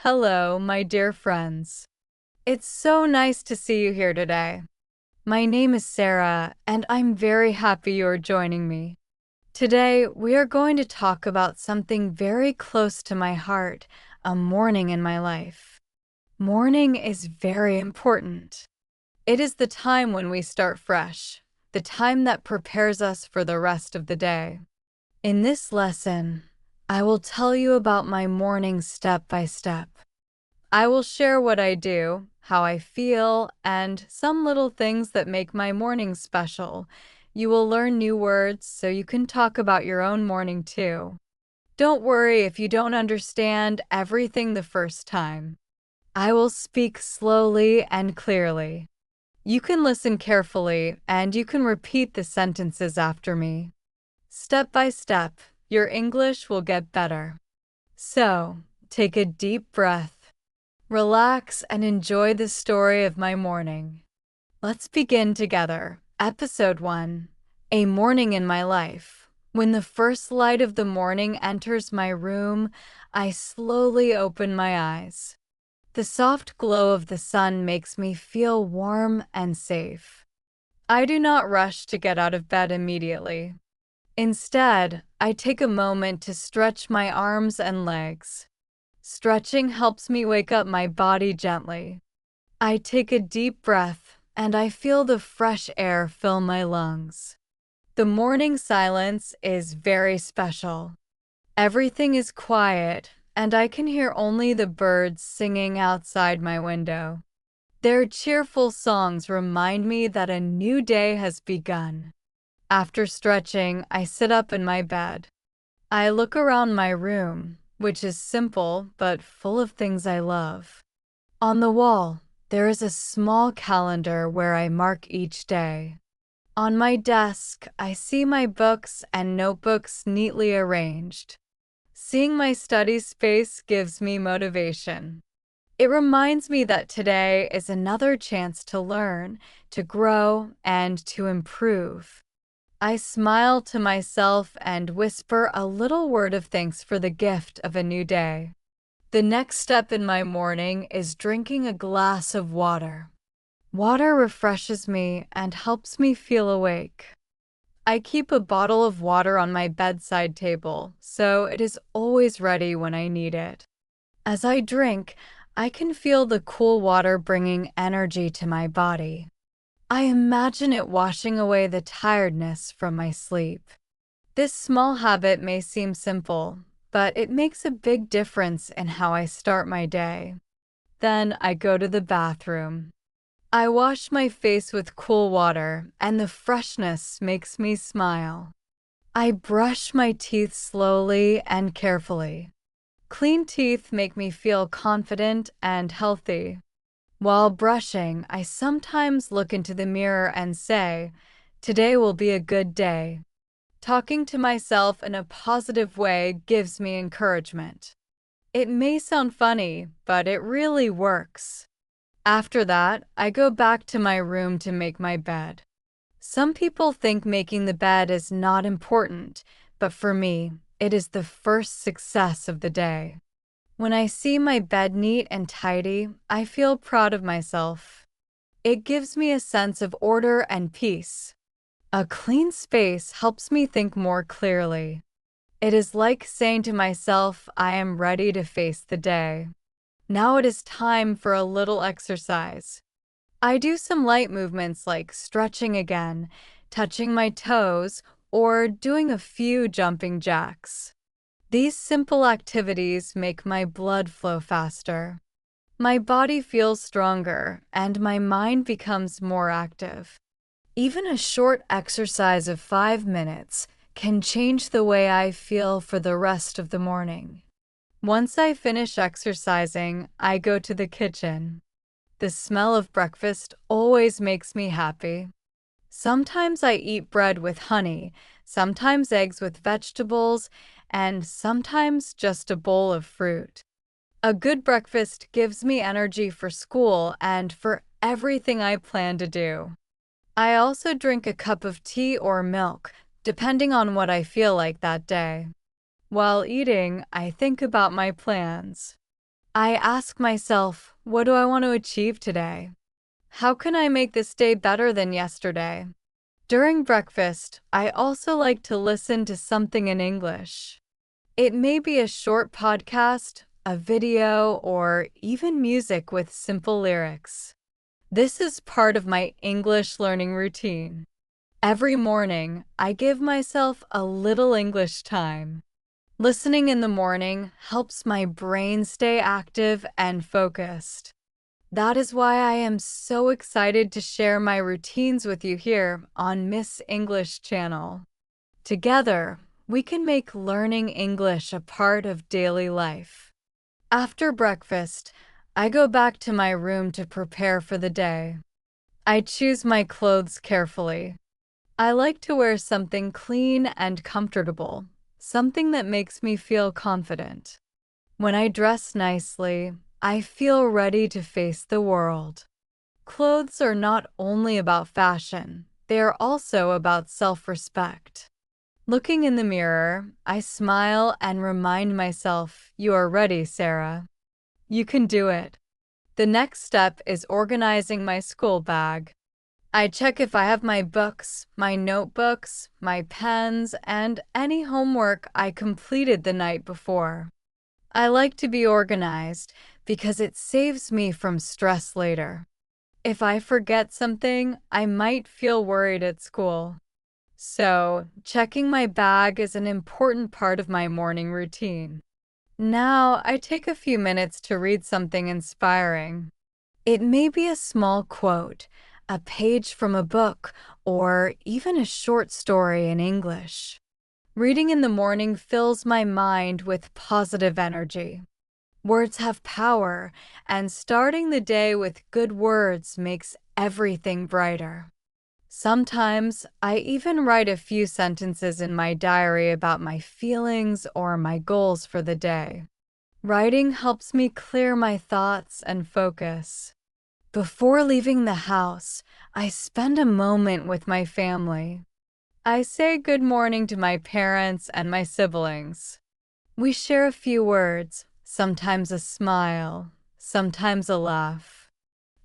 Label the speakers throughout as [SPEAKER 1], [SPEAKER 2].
[SPEAKER 1] Hello, my dear friends. It's so nice to see you here today. My name is Sarah, and I'm very happy you're joining me. Today, we are going to talk about something very close to my heart, a morning in my life. Morning is very important. It is the time when we start fresh, the time that prepares us for the rest of the day. In this lesson, I will tell you about my morning step by step. I will share what I do, how I feel, and some little things that make my morning special. You will learn new words so you can talk about your own morning too. Don't worry if you don't understand everything the first time. I will speak slowly and clearly. You can listen carefully and you can repeat the sentences after me. Step by step, your English will get better. So, take a deep breath. Relax and enjoy the story of my morning. Let's begin together. Episode 1. A Morning in My Life. When the first light of the morning enters my room, I slowly open my eyes. The soft glow of the sun makes me feel warm and safe. I do not rush to get out of bed immediately. Instead, I take a moment to stretch my arms and legs. Stretching helps me wake up my body gently. I take a deep breath, and I feel the fresh air fill my lungs. The morning silence is very special. Everything is quiet, and I can hear only the birds singing outside my window. Their cheerful songs remind me that a new day has begun. After stretching, I sit up in my bed. I look around my room, which is simple but full of things I love. On the wall, there is a small calendar where I mark each day. On my desk, I see my books and notebooks neatly arranged. Seeing my study space gives me motivation. It reminds me that today is another chance to learn, to grow, and to improve. I smile to myself and whisper a little word of thanks for the gift of a new day. The next step in my morning is drinking a glass of water. Water refreshes me and helps me feel awake. I keep a bottle of water on my bedside table, so it is always ready when I need it. As I drink, I can feel the cool water bringing energy to my body. I imagine it washing away the tiredness from my sleep. This small habit may seem simple, but it makes a big difference in how I start my day. Then I go to the bathroom. I wash my face with cool water, and the freshness makes me smile. I brush my teeth slowly and carefully. Clean teeth make me feel confident and healthy. While brushing, I sometimes look into the mirror and say, "Today will be a good day." Talking to myself in a positive way gives me encouragement. It may sound funny, but it really works. After that, I go back to my room to make my bed. Some people think making the bed is not important, but for me, it is the first success of the day. When I see my bed neat and tidy, I feel proud of myself. It gives me a sense of order and peace. A clean space helps me think more clearly. It is like saying to myself, I am ready to face the day. Now it is time for a little exercise. I do some light movements like stretching again, touching my toes, or doing a few jumping jacks. These simple activities make my blood flow faster. My body feels stronger, and my mind becomes more active. Even a short exercise of 5 minutes can change the way I feel for the rest of the morning. Once I finish exercising, I go to the kitchen. The smell of breakfast always makes me happy. Sometimes I eat bread with honey, sometimes eggs with vegetables, and sometimes just a bowl of fruit. A good breakfast gives me energy for school and for everything I plan to do. I also drink a cup of tea or milk, depending on what I feel like that day. While eating, I think about my plans. I ask myself, what do I want to achieve today? How can I make this day better than yesterday? During breakfast, I also like to listen to something in English. It may be a short podcast, a video, or even music with simple lyrics. This is part of my English learning routine. Every morning, I give myself a little English time. Listening in the morning helps my brain stay active and focused. That is why I am so excited to share my routines with you here on Miss English channel. Together, we can make learning English a part of daily life. After breakfast, I go back to my room to prepare for the day. I choose my clothes carefully. I like to wear something clean and comfortable, something that makes me feel confident. When I dress nicely, I feel ready to face the world. Clothes are not only about fashion, they are also about self-respect. Looking in the mirror, I smile and remind myself, you are ready, Sarah. You can do it. The next step is organizing my school bag. I check if I have my books, my notebooks, my pens, and any homework I completed the night before. I like to be organized because it saves me from stress later. If I forget something, I might feel worried at school. So, checking my bag is an important part of my morning routine. Now, I take a few minutes to read something inspiring. It may be a small quote, a page from a book, or even a short story in English. Reading in the morning fills my mind with positive energy. Words have power, and starting the day with good words makes everything brighter. Sometimes I even write a few sentences in my diary about my feelings or my goals for the day. Writing helps me clear my thoughts and focus. Before leaving the house, I spend a moment with my family. I say good morning to my parents and my siblings. We share a few words, sometimes a smile, sometimes a laugh.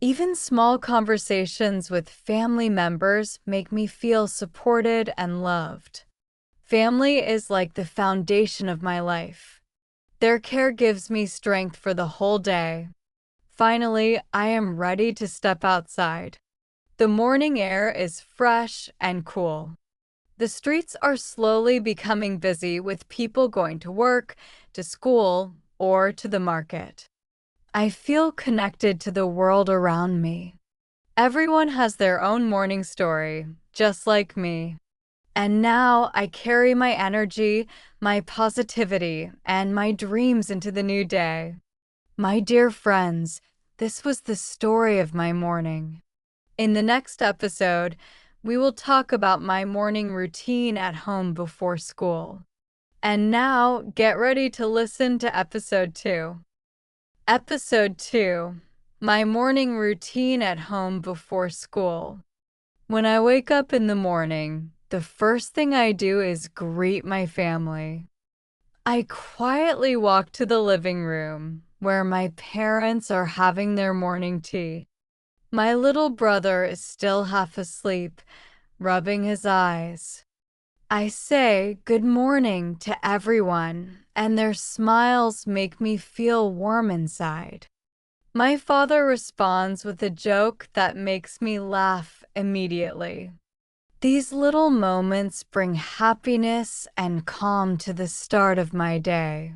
[SPEAKER 1] Even small conversations with family members make me feel supported and loved. Family is like the foundation of my life. Their care gives me strength for the whole day. Finally, I am ready to step outside. The morning air is fresh and cool. The streets are slowly becoming busy with people going to work, to school, or to the market. I feel connected to the world around me. Everyone has their own morning story, just like me. And now I carry my energy, my positivity, and my dreams into the new day. My dear friends, this was the story of my morning. In the next episode, we will talk about my morning routine at home before school. And now, get ready to listen to episode 2. Episode 2, my morning routine at home before school. When I wake up in the morning, the first thing I do is greet my family. I quietly walk to the living room, where my parents are having their morning tea. My little brother is still half asleep, rubbing his eyes. I say good morning to everyone, and their smiles make me feel warm inside. My father responds with a joke that makes me laugh immediately. These little moments bring happiness and calm to the start of my day.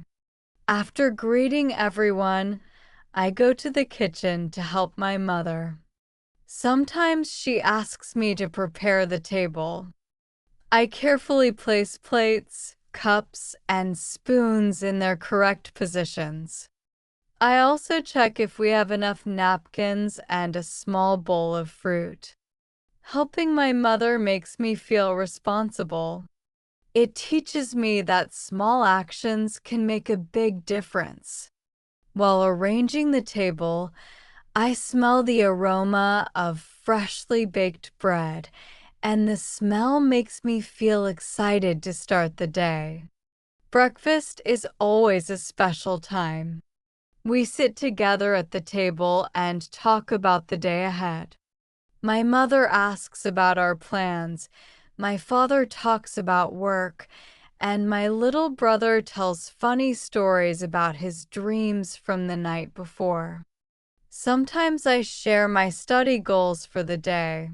[SPEAKER 1] After greeting everyone, I go to the kitchen to help my mother. Sometimes she asks me to prepare the table. I carefully place plates, cups, and spoons in their correct positions. I also check if we have enough napkins and a small bowl of fruit. Helping my mother makes me feel responsible. It teaches me that small actions can make a big difference. While arranging the table, I smell the aroma of freshly baked bread, and the smell makes me feel excited to start the day. Breakfast is always a special time. We sit together at the table and talk about the day ahead. My mother asks about our plans, my father talks about work, and my little brother tells funny stories about his dreams from the night before. Sometimes I share my study goals for the day.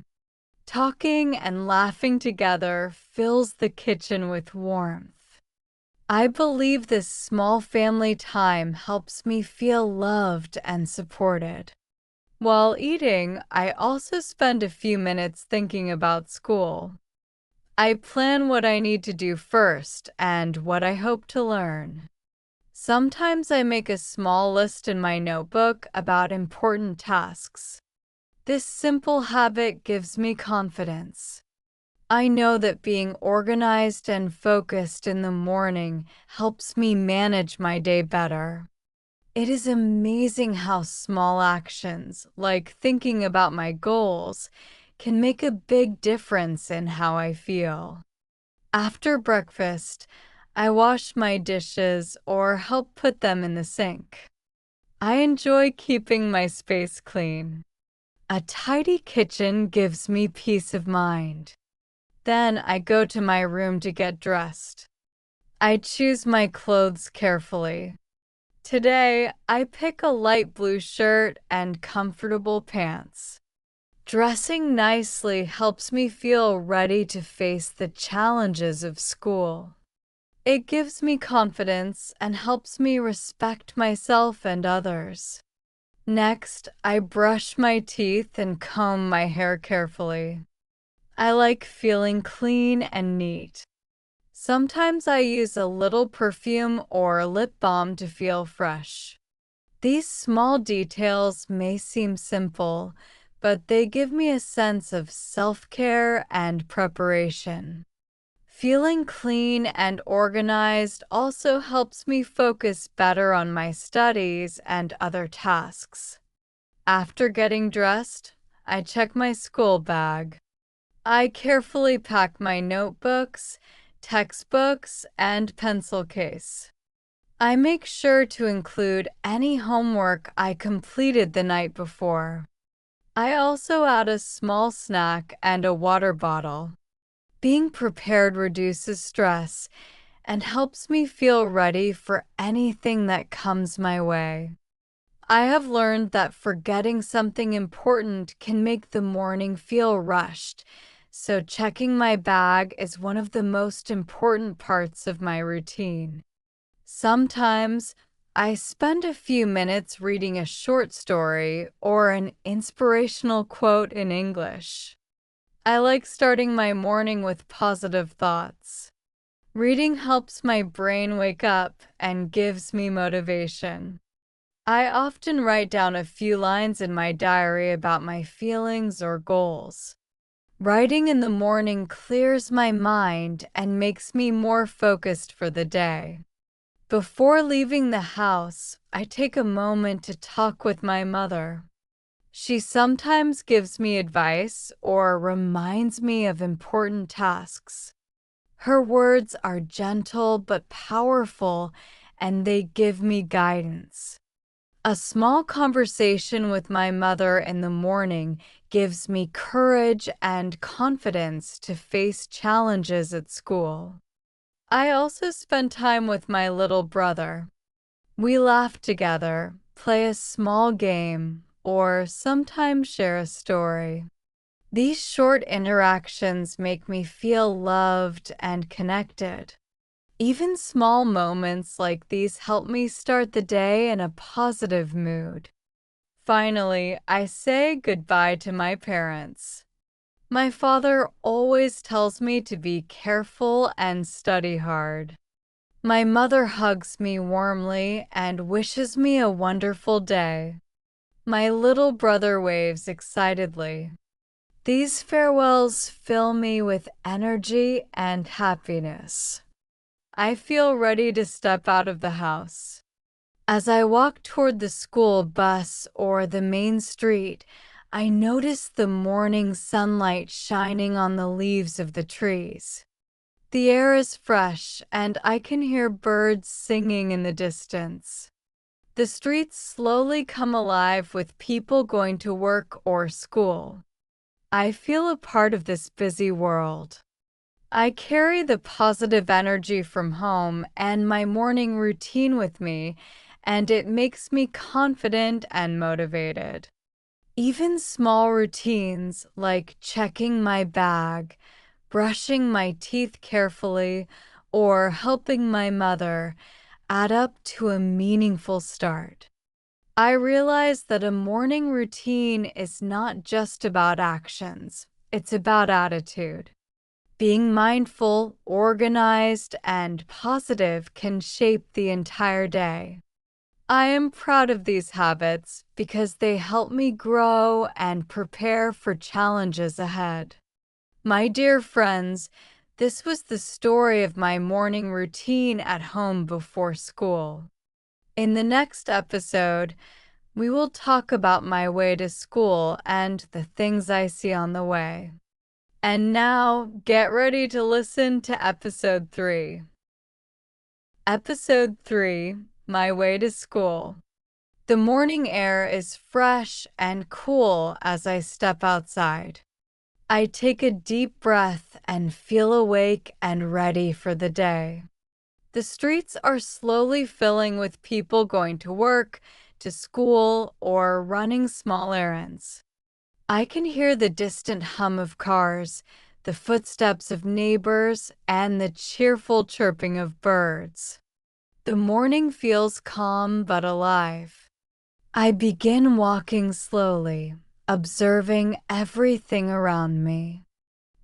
[SPEAKER 1] Talking and laughing together fills the kitchen with warmth. I believe this small family time helps me feel loved and supported. While eating, I also spend a few minutes thinking about school. I plan what I need to do first and what I hope to learn. Sometimes I make a small list in my notebook about important tasks. This simple habit gives me confidence. I know that being organized and focused in the morning helps me manage my day better. It is amazing how small actions, like thinking about my goals, can make a big difference in how I feel. After breakfast, I wash my dishes or help put them in the sink. I enjoy keeping my space clean. A tidy kitchen gives me peace of mind. Then I go to my room to get dressed. I choose my clothes carefully. Today, I pick a light blue shirt and comfortable pants. Dressing nicely helps me feel ready to face the challenges of school. It gives me confidence and helps me respect myself and others. Next, I brush my teeth and comb my hair carefully. I like feeling clean and neat. Sometimes I use a little perfume or lip balm to feel fresh. These small details may seem simple, but they give me a sense of self-care and preparation. Feeling clean and organized also helps me focus better on my studies and other tasks. After getting dressed, I check my school bag. I carefully pack my notebooks, textbooks, and pencil case. I make sure to include any homework I completed the night before. I also add a small snack and a water bottle. Being prepared reduces stress and helps me feel ready for anything that comes my way. I have learned that forgetting something important can make the morning feel rushed, so checking my bag is one of the most important parts of my routine. Sometimes, I spend a few minutes reading a short story or an inspirational quote in English. I like starting my morning with positive thoughts. Reading helps my brain wake up and gives me motivation. I often write down a few lines in my diary about my feelings or goals. Writing in the morning clears my mind and makes me more focused for the day. Before leaving the house, I take a moment to talk with my mother. She sometimes gives me advice or reminds me of important tasks. Her words are gentle but powerful, and they give me guidance. A small conversation with my mother in the morning gives me courage and confidence to face challenges at school. I also spend time with my little brother. We laugh together, play a small game, or sometimes share a story. These short interactions make me feel loved and connected. Even small moments like these help me start the day in a positive mood. Finally, I say goodbye to my parents. My father always tells me to be careful and study hard. My mother hugs me warmly and wishes me a wonderful day. My little brother waves excitedly. These farewells fill me with energy and happiness. I feel ready to step out of the house. As I walk toward the school bus or the main street, I notice the morning sunlight shining on the leaves of the trees. The air is fresh, and I can hear birds singing in the distance. The streets slowly come alive with people going to work or school. I feel a part of this busy world. I carry the positive energy from home and my morning routine with me, and it makes me confident and motivated. Even small routines like checking my bag, brushing my teeth carefully, or helping my mother add up to a meaningful start. I realize that a morning routine is not just about actions, it's about attitude. Being mindful, organized, and positive can shape the entire day. I am proud of these habits because they help me grow and prepare for challenges ahead. My dear friends, this was the story of my morning routine at home before school. In the next episode, we will talk about my way to school and the things I see on the way. And now, get ready to listen to Episode 3. Episode 3, My Way to School. The morning air is fresh and cool as I step outside. I take a deep breath and feel awake and ready for the day. The streets are slowly filling with people going to work, to school, or running small errands. I can hear the distant hum of cars, the footsteps of neighbors, and the cheerful chirping of birds. The morning feels calm but alive. I begin walking slowly, observing everything around me.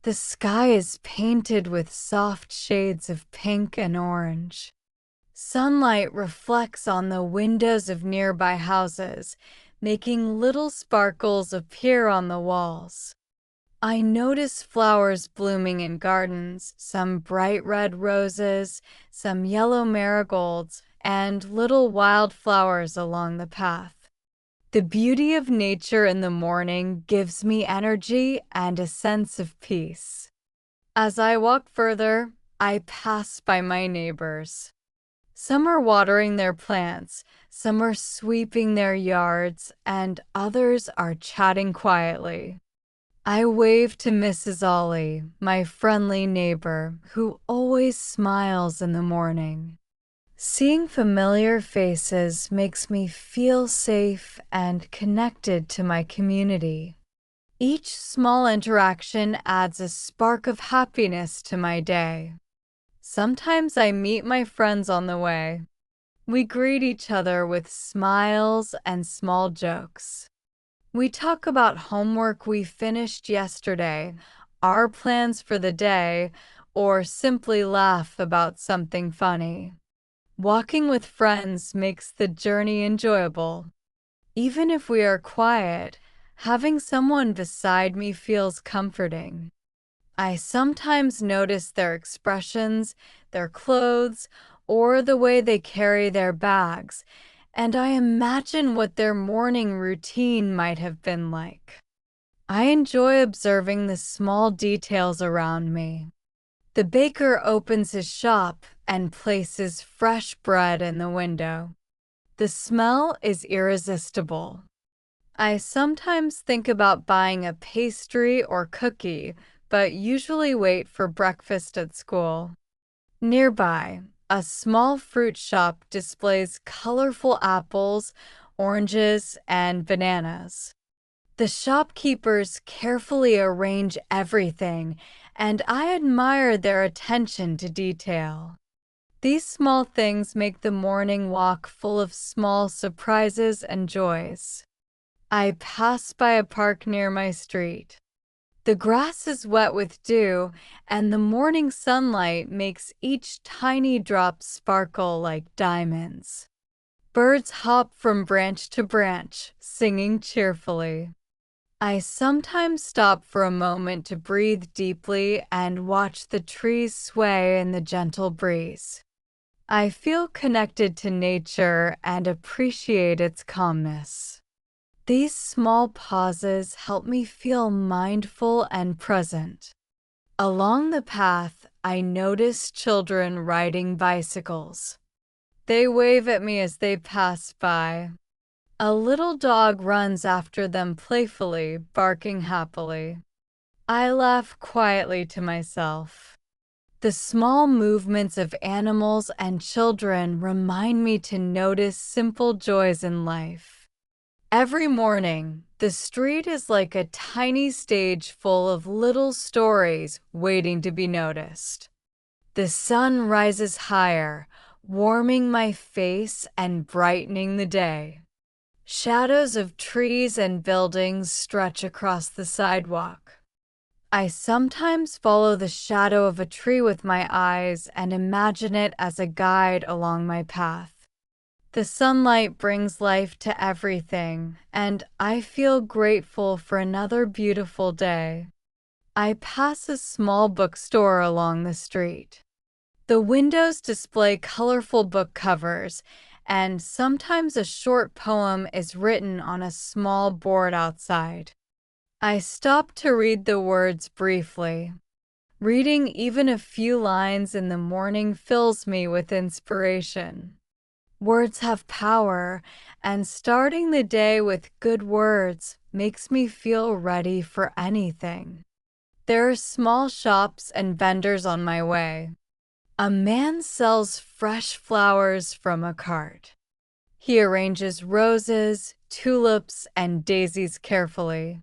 [SPEAKER 1] The sky is painted with soft shades of pink and orange. Sunlight reflects on the windows of nearby houses, making little sparkles appear on the walls. I notice flowers blooming in gardens, some bright red roses, some yellow marigolds, and little wildflowers along the path. The beauty of nature in the morning gives me energy and a sense of peace. As I walk further, I pass by my neighbors. Some are watering their plants, some are sweeping their yards, and others are chatting quietly. I wave to Mrs. Ollie, my friendly neighbor, who always smiles in the morning. Seeing familiar faces makes me feel safe and connected to my community. Each small interaction adds a spark of happiness to my day. Sometimes I meet my friends on the way. We greet each other with smiles and small jokes. We talk about homework we finished yesterday, our plans for the day, or simply laugh about something funny. Walking with friends makes the journey enjoyable. Even if we are quiet, having someone beside me feels comforting. I sometimes notice their expressions, their clothes, or the way they carry their bags, and I imagine what their morning routine might have been like. I enjoy observing the small details around me. The baker opens his shop and places fresh bread in the window. The smell is irresistible. I sometimes think about buying a pastry or cookie, but usually wait for breakfast at school. Nearby, a small fruit shop displays colorful apples, oranges, and bananas. The shopkeepers carefully arrange everything, and I admire their attention to detail. These small things make the morning walk full of small surprises and joys. I pass by a park near my street. The grass is wet with dew, and the morning sunlight makes each tiny drop sparkle like diamonds. Birds hop from branch to branch, singing cheerfully. I sometimes stop for a moment to breathe deeply and watch the trees sway in the gentle breeze. I feel connected to nature and appreciate its calmness. These small pauses help me feel mindful and present. Along the path, I notice children riding bicycles. They wave at me as they pass by. A little dog runs after them playfully, barking happily. I laugh quietly to myself. The small movements of animals and children remind me to notice simple joys in life. Every morning, the street is like a tiny stage full of little stories waiting to be noticed. The sun rises higher, warming my face and brightening the day. Shadows of trees and buildings stretch across the sidewalk. I sometimes follow the shadow of a tree with my eyes and imagine it as a guide along my path. The sunlight brings life to everything, and I feel grateful for another beautiful day. I pass a small bookstore along the street. The windows display colorful book covers, and sometimes a short poem is written on a small board outside. I stop to read the words briefly. Reading even a few lines in the morning fills me with inspiration. Words have power, and starting the day with good words makes me feel ready for anything. There are small shops and vendors on my way. A man sells fresh flowers from a cart. He arranges roses, tulips, and daisies carefully.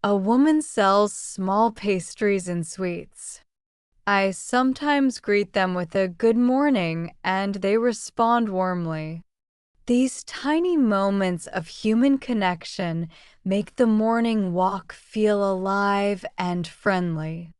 [SPEAKER 1] A woman sells small pastries and sweets. I sometimes greet them with a good morning, and they respond warmly. These tiny moments of human connection make the morning walk feel alive and friendly.